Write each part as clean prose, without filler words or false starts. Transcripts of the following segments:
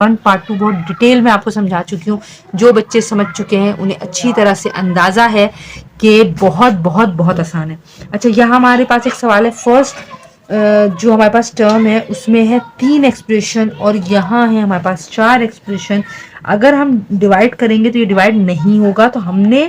Part 2 बहुत detail में आपको समझा चुकी हूँ। जो बच्चे समझ चुके हैं उन्हें अच्छी तरह से अंदाजा है कि बहुत बहुत बहुत आसान है। अच्छा, यहाँ हमारे पास एक सवाल है। फर्स्ट जो हमारे पास टर्म है उसमें है 3 एक्सप्रेशन और यहाँ है हमारे पास 4 एक्सप्रेशन। अगर हम डिवाइड करेंगे तो ये डिवाइड नहीं होगा, तो हमने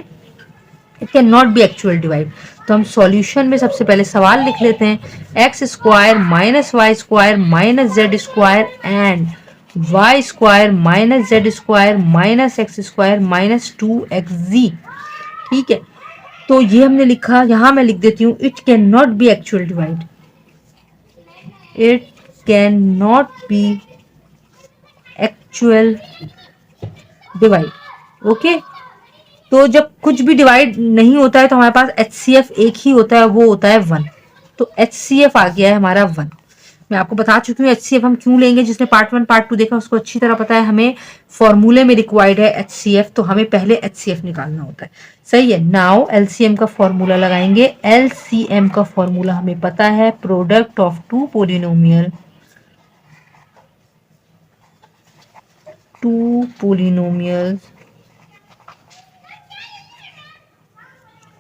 it can not be actual divide. तो हम सॉल्यूशन में सबसे पहले सवाल लिख लेते हैं। X square minus y square minus z square and y square minus z square minus x square minus 2xz। ठीक है, तो ये हमने लिखा। यहां मैं लिख देती हूँ it can not be actual divide. It can not be actual divide. Okay, तो जब कुछ भी डिवाइड नहीं होता है तो हमारे पास HCF एक ही होता है, वो होता है 1। तो HCF आ गया है हमारा 1। मैं आपको बता चुकी हूँ HCF हम क्यों लेंगे। जिसने पार्ट 1 पार्ट 2 देखा उसको अच्छी तरह पता है। हमें फॉर्मूले में रिक्वायर्ड है HCF, तो हमें पहले HCF निकालना होता है। सही है। नाउ LCM का फॉर्मूला लगाएंगे। LCM का फॉर्मूला हमें पता है, product of two polynomial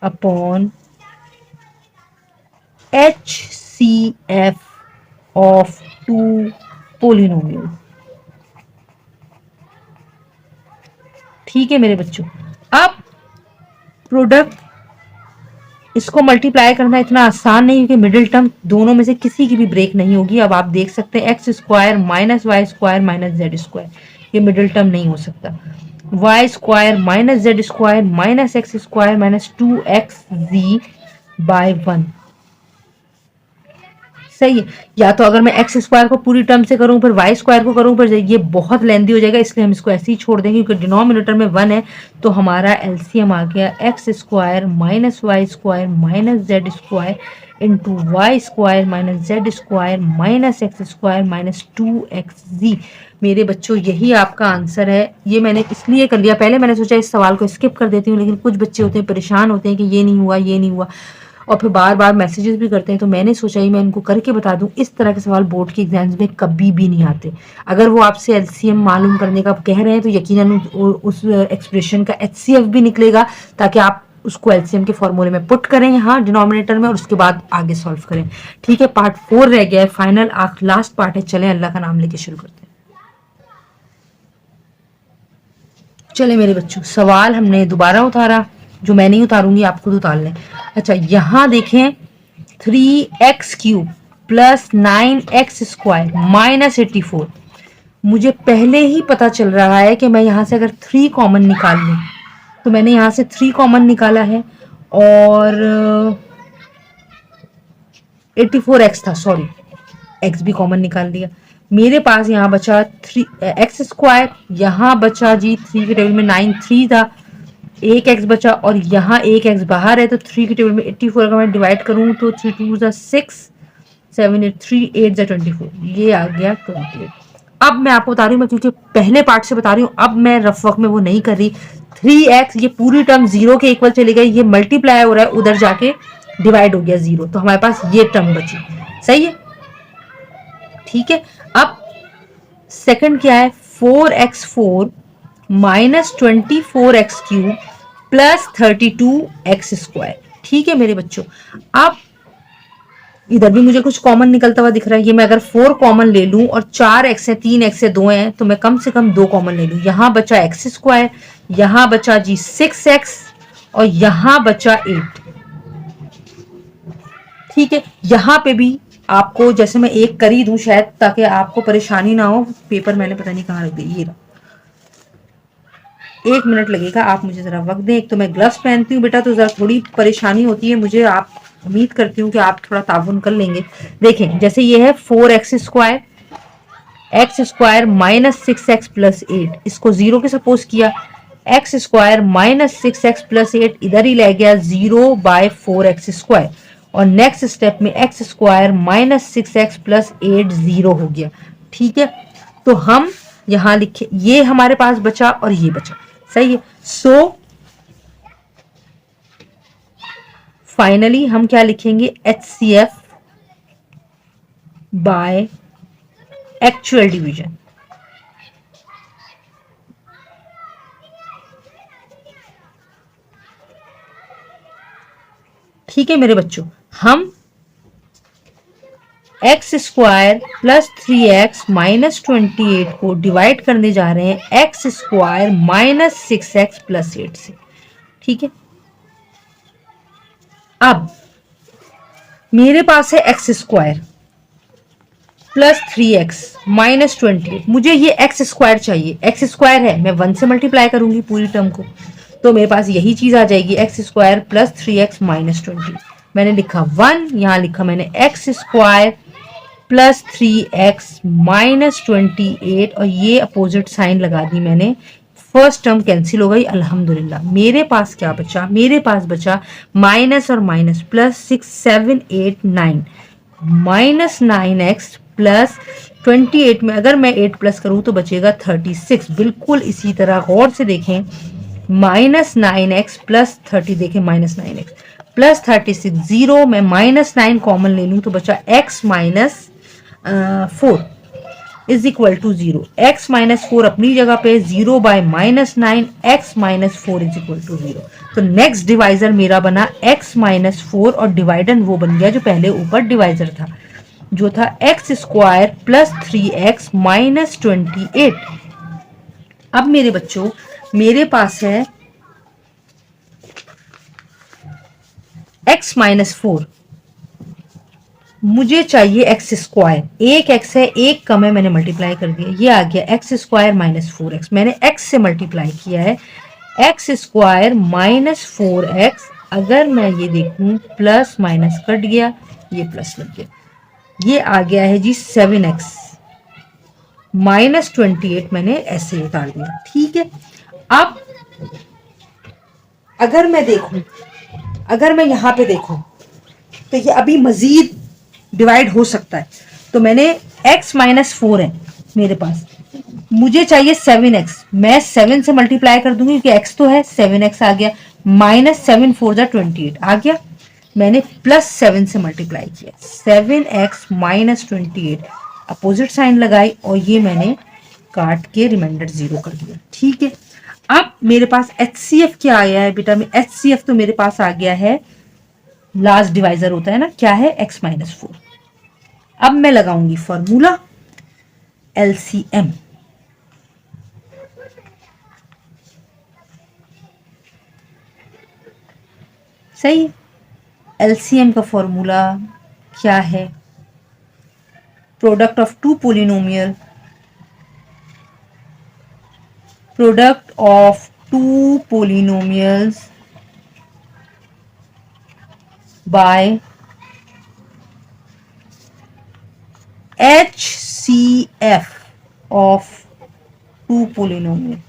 upon HCF of two polynomial. ठीक है मेरे बच्चों, अब प्रोडक्ट इसको मल्टीप्लाई करना इतना आसान नहीं, क्योंकि मिडिल टर्म दोनों में से किसी की भी ब्रेक नहीं होगी। अब आप देख सकते हैं x square minus y square minus z square, ये मिडिल टर्म नहीं हो सकता। Y square minus z square minus x square minus 2xz by 1। सही है। या तो अगर मैं एक्स स्क्वायर को पूरी टर्म से करूं फिर वाई स्क्वायर को करूं फिर ये बहुत लेंदी हो जाएगा, इसलिए हम इसको ऐसे ही छोड़ देंगे क्योंकि डिनोमिनेटर में 1 है। तो हमारा एलसीएम आ गया x square minus y square minus z square into y square minus z square minus x square minus 2xz। मेरे बच्चों यही आपका आंसर है। ये मैंने इसलिए कर लिया, पहले मैंने सोचा इस सवाल को स्किप कर देती हूँ, लेकिन कुछ बच्चे होते हैं परेशान होते हैं कि ये नहीं हुआ ये नहीं हुआ, और फिर बार बार मैसेजेस भी करते हैं। तो मैंने सोचा ही मैं इनको करके बता दूं। इस तरह के सवाल बोर्ड के एग्जाम्स में कभी भी नहीं आते। अगर वो आपसे एलसीएम मालूम करने का कह रहे हैं तो यकीनन उस एक्सप्रेशन का एचसीएफ भी निकलेगा, ताकि आप उसको एलसीएम के फॉर्मूले में पुट करें यहाँ डिनोमिनेटर में और उसके बाद आगे सॉल्व करें। ठीक है, पार्ट 4 रह गया है, फाइनल लास्ट पार्ट है। चलें अल्लाह का नाम लेके शुरू करते हैं। चले मेरे बच्चों, सवाल हमने दोबारा उतारा, जो मैं नहीं उतारूंगी आप खुद उतार लें। अच्छा, यहां देखें 3x³ plus 9x square minus 84। मुझे पहले ही पता चल रहा है कि मैं यहां से अगर 3 कॉमन निकाल लूं, तो मैंने यहां से 3 कॉमन निकाला है और 84x था, सॉरी x भी कॉमन निकाल दिया। मेरे पास यहाँ बचा 3x स्क्वायर, यहाँ बचा जी 3 के टेबल में 9 3 था, एक x बचा और यहाँ एक x बाहर है। तो 3 के टेबल में 84 का मैं डिवाइड करूँ तो 3 2 6 7 8 3 8 24, ये आ गया 28। अब मैं आपको बता रही हूँ, मैं क्योंकि पहले पार्ट से बता रही हूँ, अब मैं रफ वर्क में वो नहीं कर रही। 3x ये पूरी टर्म 0 के इक्वल चली गई, ये मल्टीप्लाई हो रहा है, उधर जाके डिवाइड हो गया 0, तो हमारे पास ये टर्म बची। सही है, ठीक है। अब सेकंड क्या है, 4x4 minus 24x³ plus 32x square. ठीक है मेरे बच्चों, अब इधर भी मुझे कुछ कॉमन निकलता हुआ दिख रहा है। ये मैं अगर 4 कॉमन ले लूं और 4x है 3x है 2 है, तो मैं कम से कम 2 कॉमन ले लूं। यहां बचा x स्क्वायर, यहां बचा जी 6x और यहां बचा 8। ठीक है, यहां पे भी आपको जैसे मैं एक कर ही दूं शायद, ताकि आपको परेशानी ना हो। पेपर मैंने पता नहीं कहाँ रख दिया, ये रहा। 1 मिनट लगेगा, आप मुझे जरा वक्त दें। एक तो मैं ग्लव्स पहनती हूँ बेटा, तो जरा थोड़ी परेशानी होती है मुझे। आप उम्मीद करती हूँ कि आप थोड़ा ताउन कर लेंगे। देखें, जैसे ये है 4x square, x square minus 6x plus 8, इसको 0 के सपोज किया। X square minus 6x plus 8 इधर ही ले गया 0 बाय 4x स्क्वायर, और नेक्स्ट स्टेप में x square minus 6x plus 8 0 हो गया। ठीक है, तो हम यहां लिखे, ये हमारे पास बचा और ये बचा। सही है। सो फाइनली हम क्या लिखेंगे, HCF बाय एक्चुअल डिवीजन। ठीक है मेरे बच्चों, हम x square plus 3x minus 28 को डिवाइड करने जा रहे हैं x square minus 6x plus 8 से। ठीक है, अब मेरे पास है x square plus 3x minus 28, मुझे ये एक्स स्क्वायर चाहिए। एक्स स्क्वायर है, मैं 1 से मल्टीप्लाई करूंगी पूरी टर्म को, तो मेरे पास यही चीज आ जाएगी, x square plus 3x minus 20। मैंने लिखा 1, यहां लिखा मैंने x square plus 3x minus 28 और ये अपोजिट साइन लगा दी मैंने। फर्स्ट टर्म कैंसिल हो गई, अल्हम्दुलिल्लाह। मेरे पास क्या बचा, मेरे पास बचा माइनस और minus plus 6 7 8 9 minus 9x plus 28 में अगर मैं 8 प्लस करूं तो बचेगा 36। बिल्कुल इसी तरह गौर से देखें, माइनस 9x प्लस 30, देखें माइनस 9x प्लस 36, 0 में माइनस 9 कॉमन ले लूं तो बचा x minus 4 is equal to 0। x minus 4 अपनी जगह पे, 0 by minus 9, x minus 4 is equal to 0। तो नेक्स्ट डिवाइजर मेरा बना x माइनस 4 और डिवाइडर वो बन गया जो पहले ऊपर डिवाइजर था, जो था x square plus 3x minus 28। अब मेरे बच्चों मेरे पास है x माइनस 4, मुझे चाहिए एक्स स्क्वायर। एक एक्स है, एक कम है, मैंने मल्टीप्लाई कर दिया, ये आ गया एक्स स्क्वायर माइनस 4x। मैंने एक्स से मल्टीप्लाई किया है, एक्स स्क्वायर माइनस 4x। अगर मैं ये देखूं प्लस माइनस कट गया, ये प्लस लग गया, ये आ गया है जी 7x माइनस 28। मैंने ऐसे उतार दिया। ठीक है, अब अगर मैं देखूं, अगर मैं यहां पे देखूं तो ये अभी मजीद डिवाइड हो सकता है। तो मैंने x माइनस 4 है मेरे पास, मुझे चाहिए 7x। मैं 7 से मल्टीप्लाई कर दूंगी क्योंकि x तो है, 7x आ गया, माइनस 7 4 जा 28 आ गया। मैंने प्लस 7 से मल्टीप्लाई किया, 7x माइनस 28, अपोजिट साइन लगाई और ये मैंने काट के रिमाइंडर 0 कर दिया। ठीक है, अब मेरे पास HCF क्या आया है बेटा, में HCF तो मेरे पास आ गया है, लास्ट डिवाइजर होता है ना, क्या है x माइनस 4। अब मैं लगाऊंगी फॉर्मूला LCM। सही, LCM का फॉर्मूला क्या है, product of two polynomial, product of two polynomials by HCF of two polynomial.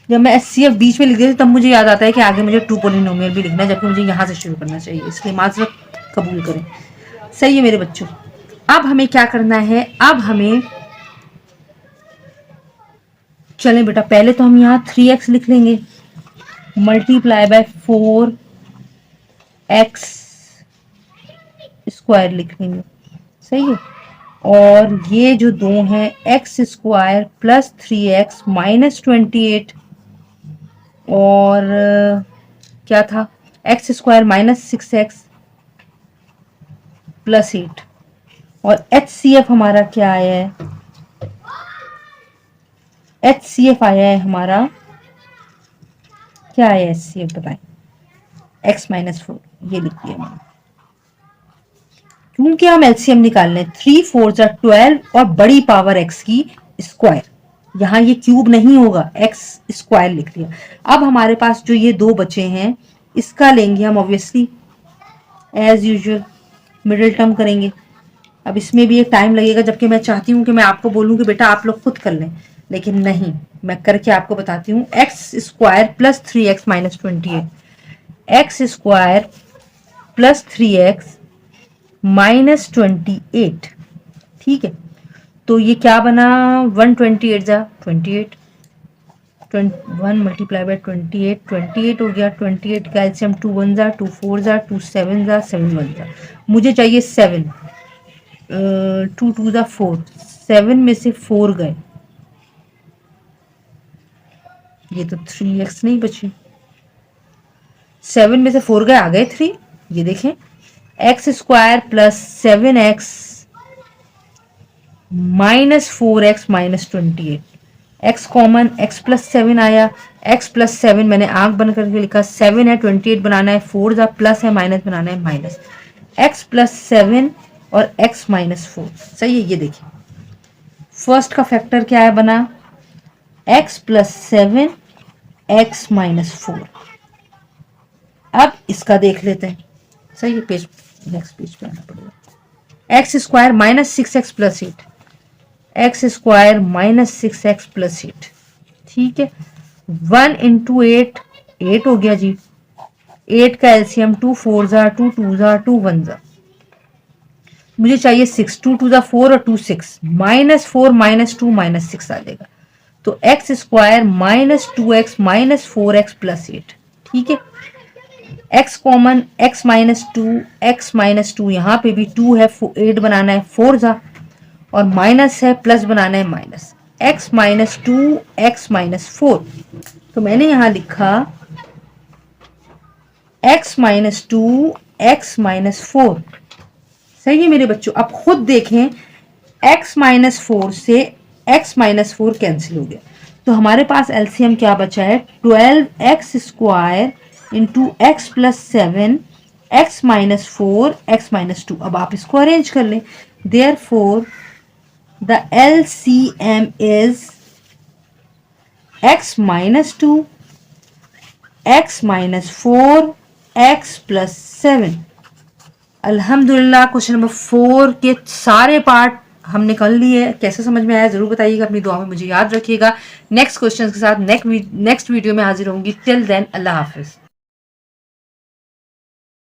जब मैं HCF बीच में लिख देती तब मुझे याद आता है कि आगे मुझे टू पोलिनोमियल भी लिखना है, जबकि मुझे यहां से शुरू करना चाहिए, इसलिए माजरत कबूल करें। सही है मेरे बच्चों, अब हमें क्या करना है, अब हमें चलें बेटा, पहले तो हम यहाँ 3x लिख लेंगे, मल्टीप्लाई बाय 4x स्क्वायर लिख लेंगे। सही है, और ये जो दो हैं x square plus 3x minus 28 और क्या था x square minus 6x plus 8, और HCF हमारा क्या आया है, HCF आया है हमारा, क्या आया HCF बताएं, x माइनस 4, ये लिख दिया मैंने। क्योंकि हम एलसीएम निकाल लें, 3 4 जा 12 और बड़ी पावर x की स्क्वायर, यहाँ ये क्यूब नहीं होगा, x स्क्वायर लिख दिया। अब हमारे पास जो ये दो बचे हैं इसका लेंगे हम obviously as usual middle term करेंगे। अब इसमें भी एक टाइम लगेगा, जबकि मैं चाहती हूँ कि मैं आपको बोलूँ कि बेटा आप लोग खुद कर लें, लेकिन नहीं, मैं करके आपको बताती हूँ। X square plus 3x minus 28, x square plus 3x minus 28। ठीक है, तो ये क्या बना, 128 जा 28, 1 मल्टीप्लाई बाय 28, 28 हो गया। 28 का एलसीएम 2 1 जा 2 4 जा 2 7 जा 7 1 जा, मुझे चाहिए 7, 2 2 जा 4, 7 में से 4 गए, ये तो 3x नहीं बचे, 7 में से 4 गए, आ गए 3। ये देखें, x square plus 7x minus 4x minus 28, x common, x plus 7 आया, x प्लस 7 मैंने आंख बंद करके लिखा, 7 है, 28 बनाना है, 4 जा प्लस है, माइनस बनाना है, माइनस, x प्लस 7 और x माइनस 4। सही है। ये देखिए फर्स्ट का फैक्टर क्या है बना, x प्लस 7 x माइनस 4। अब इसका देख लेते हैं। सही है, पेज नेक्स्ट पेज पे आना पड़ेगा। X square minus 6x plus 8, x square minus 6x plus 8। ठीक है, 1 इंटू 8 8 हो गया जी। 8 का एलसीएम 2 4 जा 2 2 जा 2 1 जा, मुझे चाहिए 6, 2 2 जा 4 और 2 6, माइनस 4 माइनस 2 माइनस 6 आ जाएगा। तो x square minus 2x minus 4x plus 8। ठीक है, x common, x minus 2, x minus 2, यहाँ पे भी 2 है, 8 बनाना है, 4 जा, और माइनस है, प्लस बनाना है, minus, x minus 2 x minus 4। तो मैंने यहाँ लिखा x माइनस 2 x माइनस 4। सही है मेरे बच्चों। अब खुद देखें, x माइनस 4 से x माइनस 4 कैंसिल हो गया, तो हमारे पास एलसीएम क्या बचा है, 12x square into x plus 7 x minus 4 x minus 2। अब आप इसको अरेंज कर लें। Therefore the LCM is x minus 2 x minus 4 x plus 7। अल्हम्दुलिल्लाह क्वेश्चन नंबर 4 के सारे पार्ट हमने कर लिए। कैसे समझ में आया जरूर बताइएगा, अपनी दुआ में मुझे याद रखिएगा। नेक्स्ट क्वेश्चन के साथ नेक्स्ट वीडियो में हाजिर होंगी। टिल देन अल्लाह हाफिज।